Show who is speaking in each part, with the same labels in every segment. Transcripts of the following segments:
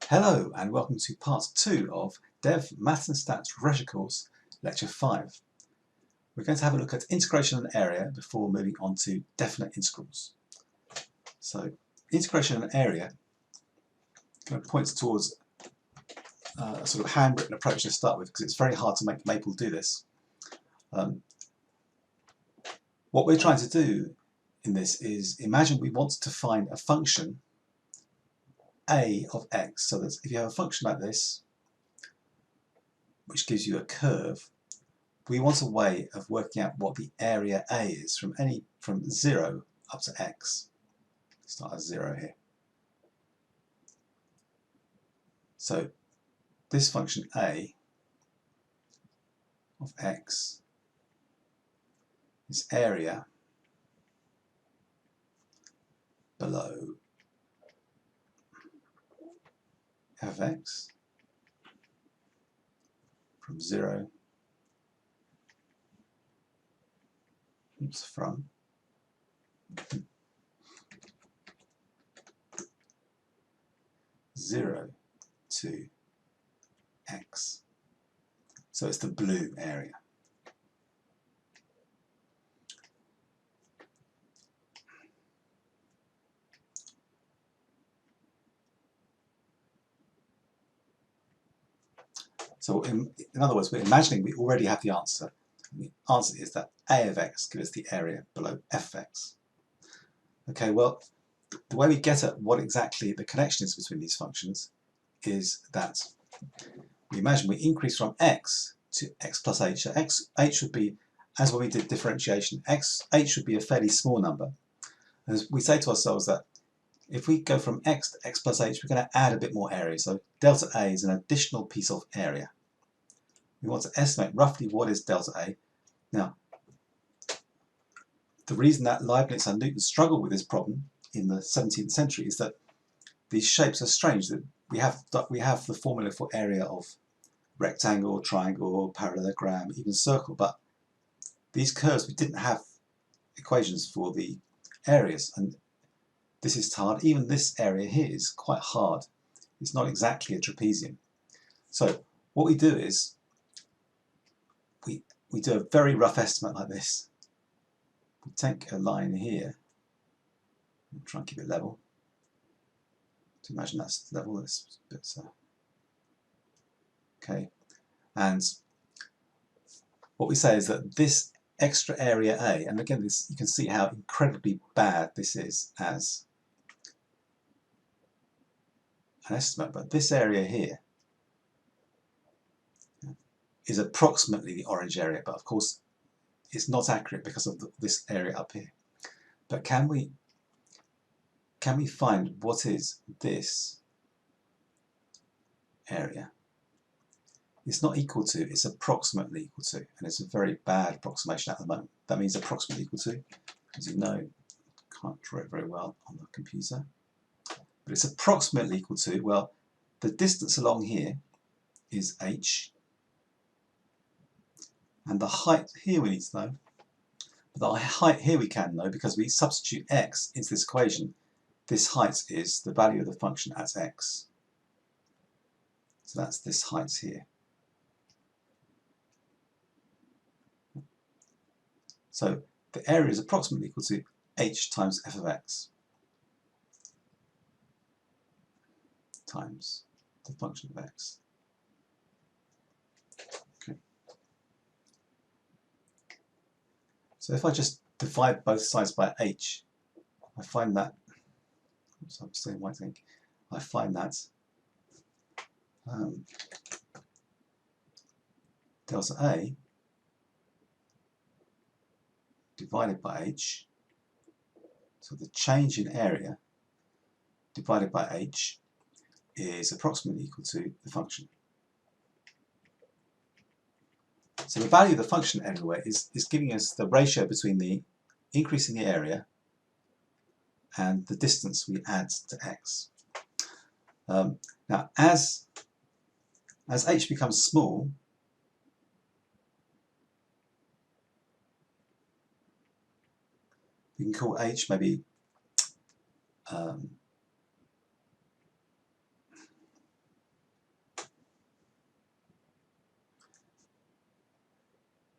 Speaker 1: Hello and welcome to part 2 of Dev Maths and Stats Refresher Course, Lecture 5. We're going to have a look at integration and area before moving on to definite integrals. So, integration and area kind of points towards a sort of handwritten approach to start with because it's very hard to make Maple do this. What we're trying to do in this is imagine we want to find a function a of x, so that if you have a function like this which gives you a curve, we want a way of working out what the area A is from 0 up to x. Start at 0 here. So this function A of x is area below f of x from 0 from 0 to x. So it's the blue area. So in other words, we're imagining we already have the answer. And the answer is that A of x gives us the area below f of x. Okay, well, the way we get at what exactly the connection is between these functions is that we imagine we increase from x to x plus h. So h would be, as when we did differentiation, h would be a fairly small number. And we say to ourselves that if we go from x to x plus h, we're going to add a bit more area. So delta A is an additional piece of area. We want to estimate roughly what is delta A. Now, the reason that Leibniz and Newton struggled with this problem in the 17th century is that these shapes are strange. That we have the formula for area of rectangle, triangle, parallelogram, even circle, but these curves, we didn't have equations for the areas, and this is hard. Even this area here is quite hard. It's not exactly a trapezium. So what we do is we do a very rough estimate like this. We take a line here, and try and keep it level. To imagine that's level, this bit, okay. And what we say is that this extra area A, and again this, you can see how incredibly bad this is as an estimate, but this area here is approximately the orange area, but of course it's not accurate because of this area up here. But can we find what is this area? It's not equal to, it's approximately equal to, and it's a very bad approximation at the moment. That means approximately equal to, as you know, can't draw it very well on the computer, but it's approximately equal to, well, the distance along here is h, and the height here we need to know, but the height here we can know because we substitute x into this equation. This height is the value of the function at x. So that's this height here. So the area is approximately equal to h times f of x times the function of x. Okay. So if I just divide both sides by h, I find that, oops, I'm still in white ink, I find that delta A divided by h, so the change in area divided by h is approximately equal to the function. So the value of the function everywhere is giving us the ratio between the increase in the area and the distance we add to x. Now as h becomes small, we can call h maybe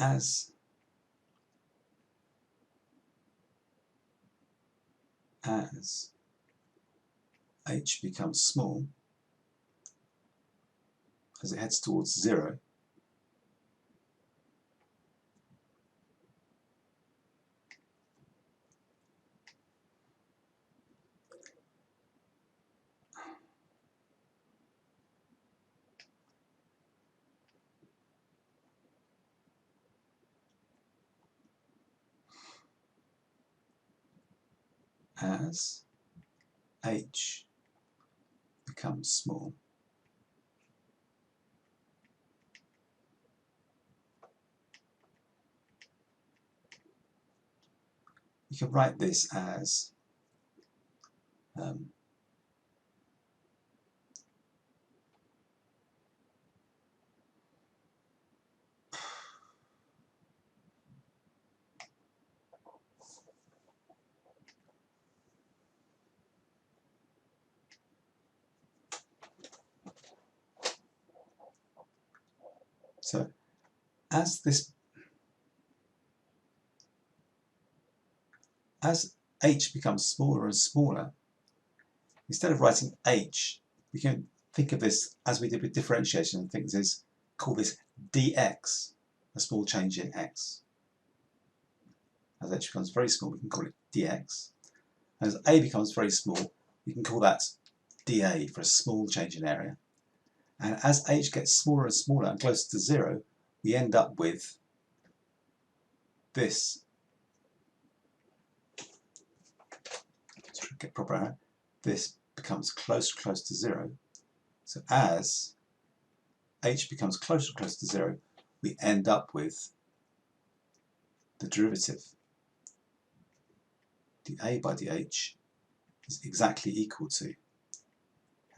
Speaker 1: as h becomes small, as it heads towards 0, as h becomes small, you can write this as so as h becomes smaller and smaller, instead of writing h, we can think of this as we did with differentiation and think this, call this dx, a small change in x. As h becomes very small, we can call it dx. And as a becomes very small, we can call that dA for a small change in area. And as h gets smaller and smaller and closer to 0, we end up with this. To get proper error, this becomes closer and closer to 0. So as h becomes closer and closer to 0, we end up with the derivative dA by dH is exactly equal to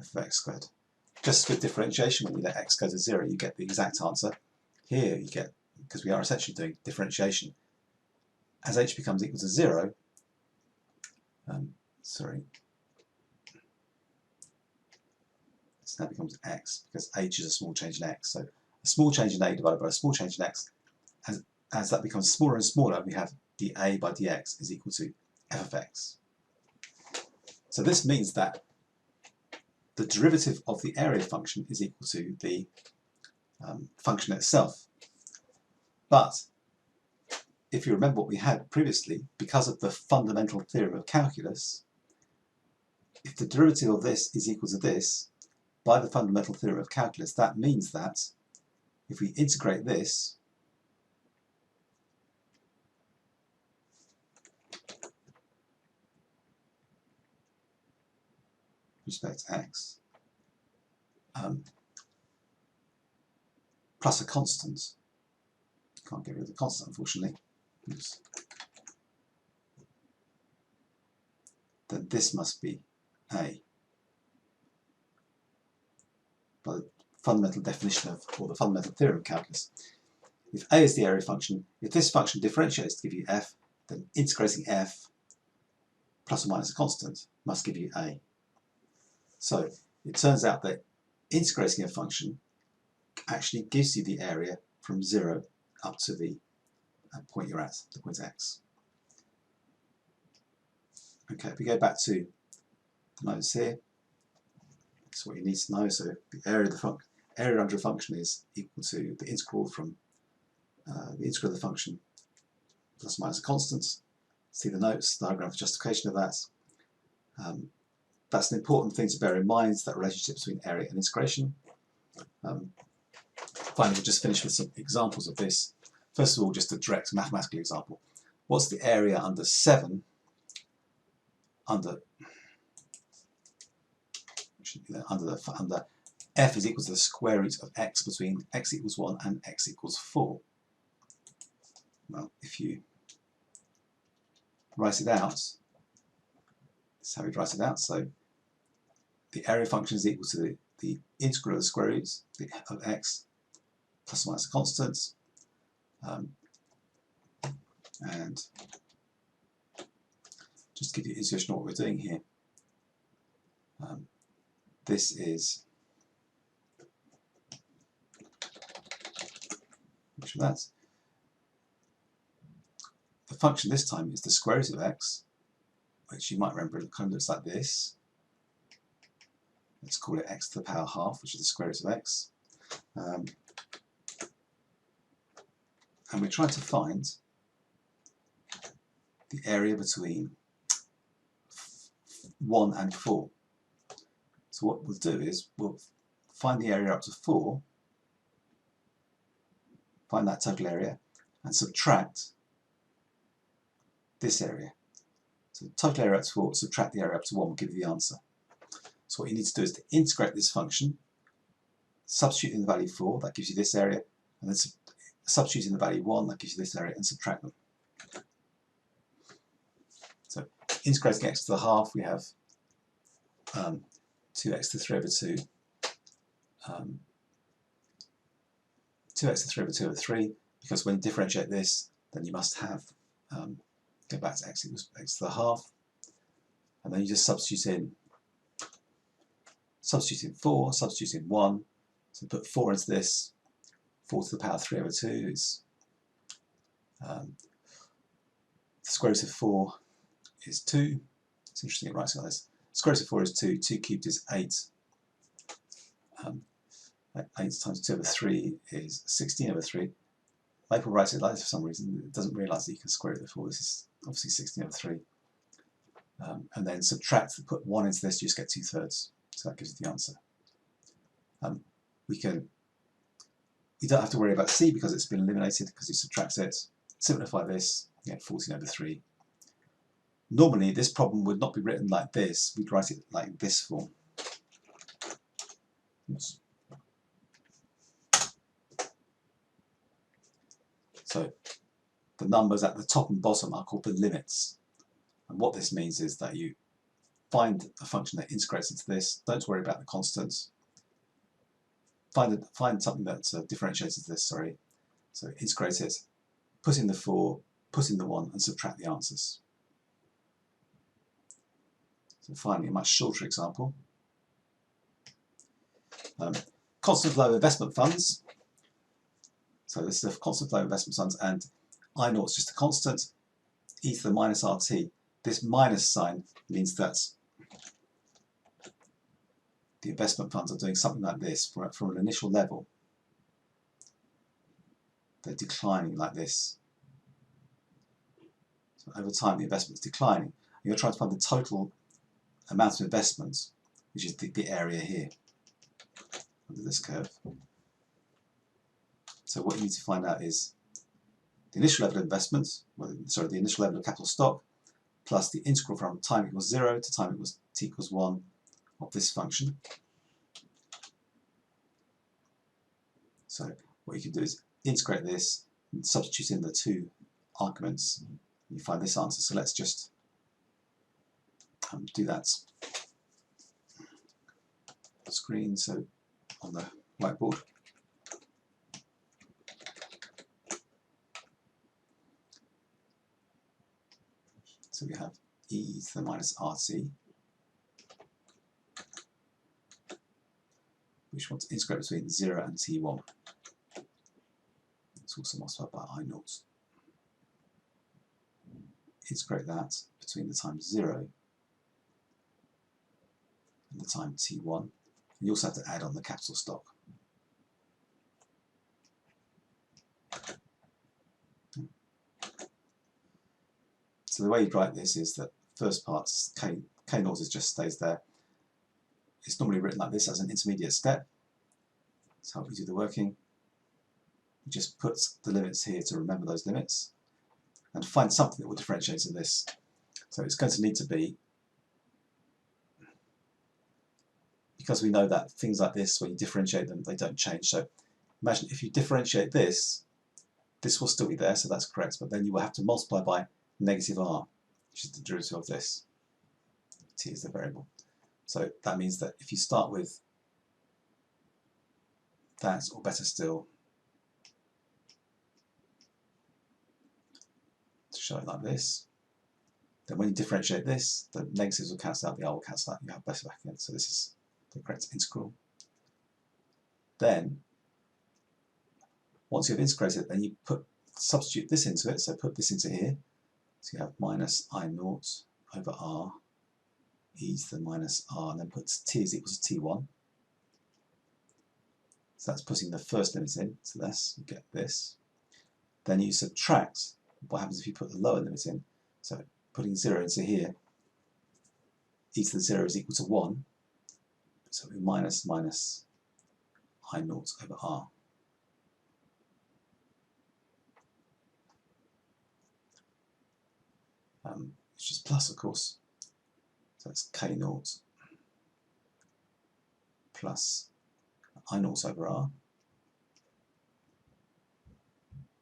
Speaker 1: f of x squared. Just with differentiation, when you let x go to 0, you get the exact answer. Here you get, because we are essentially doing differentiation, as h becomes equal to 0, this now becomes x, because h is a small change in x. So a small change in a divided by a small change in x, as that becomes smaller and smaller, we have dA by dx is equal to f of x. So this means that the derivative of the area function is equal to the function itself. But if you remember what we had previously, because of the fundamental theorem of calculus, if the derivative of this is equal to this, by the fundamental theorem of calculus, that means that if we integrate this, respect to x, plus a constant, can't get rid of the constant unfortunately, oops, then this must be a, by the fundamental definition of, or the fundamental theorem of calculus. If a is the area function, if this function differentiates to give you f, then integrating f plus or minus a constant must give you a. So it turns out that integrating a function actually gives you the area from 0 up to the point you're at, the point x. Okay, if we go back to the notes here, that's what you need to know. So the area of the area under a function is equal to the integral from the integral of the function plus or minus a constant. See the notes, the diagram of justification of that. That's an important thing to bear in mind, that relationship between area and integration. Finally, we'll just finish with some examples of this. First of all, just a direct mathematical example. What's the area under 7 under f is equal to the square root of x between x equals 1 and x equals 4? Well, if you write it out, this is how we write it out. So the area function is equal to the integral of the square root of x plus or minus a constant. And just to give you an intuition of what we're doing here, this is that. the function this time is the square root of x, which you might remember it kind of looks like this. Let's call it x to the power half, which is the square root of x. And we're trying to find the area between 1 and 4. So what we'll do is we'll find the area up to 4, find that total area, and subtract this area. So the total area up to 4, subtract the area up to 1 will give you the answer. So what you need to do is to integrate this function, substitute in the value 4, that gives you this area, and then substitute in the value 1, that gives you this area, and subtract them. So integrating x to the half, we have 2x to the 3 over 2, 2x to the 3 over 2 over 3, because when you differentiate this, then you must have, go back to x equals x to the half, and then you just substitute in 4, substitute in 1, so put 4 into this, 4 to the power 3 over 2 is, the square root of 4 is 2, it's interesting it writes like this, square root of 4 is 2, 2 cubed is 8, 8 times 2 over 3 is 16 over 3. Maple writes it like this for some reason, it doesn't realise that you can square root of 4, this is obviously 16 over 3. And then subtract, put 1 into this, you just get 2/3, so that gives you the answer. You don't have to worry about c because it's been eliminated because it subtracts it. Simplify this, you get 14 over 3. Normally this problem would not be written like this, we'd write it like this form. Oops. So the numbers at the top and bottom are called the limits. And what this means is that you find a function that integrates into this, don't worry about the constants. Find something that differentiates into this, sorry. So integrate it, put in the 4, put in the 1, and subtract the answers. So finally, a much shorter example. Constant flow investment funds. So this is a constant flow investment funds, and I0 is just a constant, e to the minus RT. This minus sign means that the investment funds are doing something like this from an initial level. They're declining like this. So over time the investment is declining. You're trying to find the total amount of investment, which is the area here under this curve. So what you need to find out is the initial level of investment, the initial level of capital stock, plus the integral from time equals 0 to time equals t equals 1 of this function. So what you can do is integrate this and substitute in the 2 arguments, and you find this answer. So let's just do that screen, so on the whiteboard. So we have e to the minus RT, which wants to integrate between 0 and t1. It's also multiplied by I0. Integrate that between the time 0 and the time t1. And you also have to add on the capital stock. So the way you'd write this is that first part, K0 just stays there. It's normally written like this as an intermediate step. That's how we do the working. You just put the limits here to remember those limits and find something that will differentiate in this. So it's going to need to be, because we know that things like this, when you differentiate them, they don't change. So imagine if you differentiate this, this will still be there, so that's correct, but then you will have to multiply by negative r, which is the derivative of this. T is the variable. So that means that if you start with that, or better still, to show it like this, then when you differentiate this, the negatives will cancel out, the r will cancel out, you have better back again. So this is the correct integral. Then, once you've integrated it, then you substitute this into it, so put this into here, So you have minus I naught over r e to the minus r, and then puts t is equal to t1. So that's putting the first limit in, so this, you get this. Then you subtract what happens if you put the lower limit in. So putting 0 into here, e to the 0 is equal to 1. So we minus I naught over r. Which is plus, of course. So it's k naught plus I naught over r.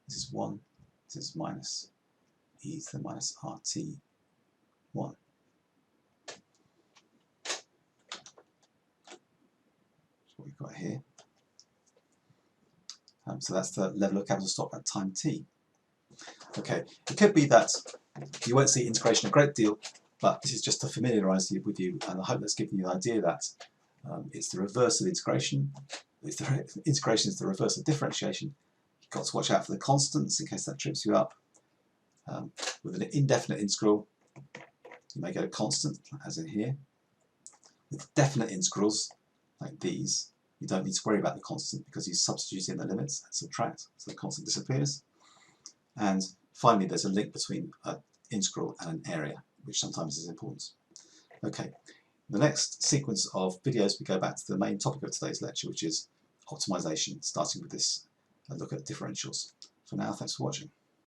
Speaker 1: This is 1. This is minus e to the minus rt1. That's what we've got here. So that's the level of capital stock at time t. Okay, it could be that you won't see integration a great deal, but this is just to familiarise you with you, and I hope that's given you the idea that it's the reverse of integration. Integration is the reverse of differentiation. You've got to watch out for the constants in case that trips you up. With an indefinite integral, you may get a constant, as in here. With definite integrals, like these, you don't need to worry about the constant because you substitute in the limits and subtract, so the constant disappears. And finally, there's a link between an integral and an area, which sometimes is important. Okay, in the next sequence of videos, we go back to the main topic of today's lecture, which is optimization, starting with this look at differentials. For now, thanks for watching.